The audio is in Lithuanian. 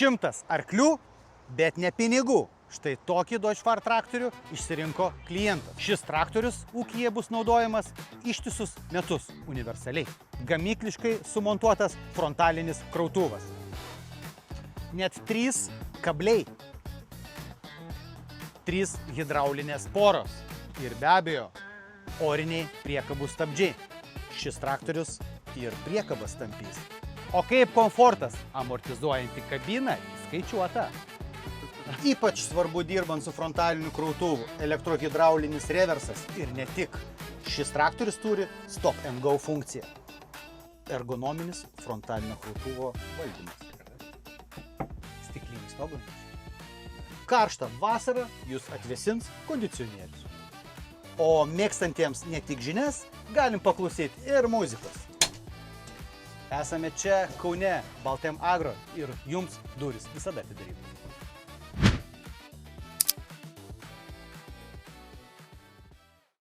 100 arklių, bet ne pinigų. Štai tokį Deutz-Fahr traktorių išsirinko klientas. Šis traktorius ūkyje bus naudojamas ištisus metus universaliai. Gamykliškai sumontuotas frontalinis krautuvas. Net 3 kabliai. 3 hidraulinės poros. Ir be abejo, oriniai priekabų stabdžiai. Šis traktorius ir priekabas tampys. O kaip komfortas? Amortizuojanti kabina įskaičiuota. Ypač svarbu dirbant su frontaliniu krautuvu, elektrohidraulinis reversas ir ne tik. Šis traktorius turi stop and go funkciją. Ergonominis frontalinio krautuvo valdymas. Stiklinis stogas. Karštą vasarą jūs atvėsins kondicionierius. O mėgstantiems ne tik žinias, galim paklausyti ir muzikos. Esame čia Kaune, Baltėm Agro ir jums durys visada atidarytos.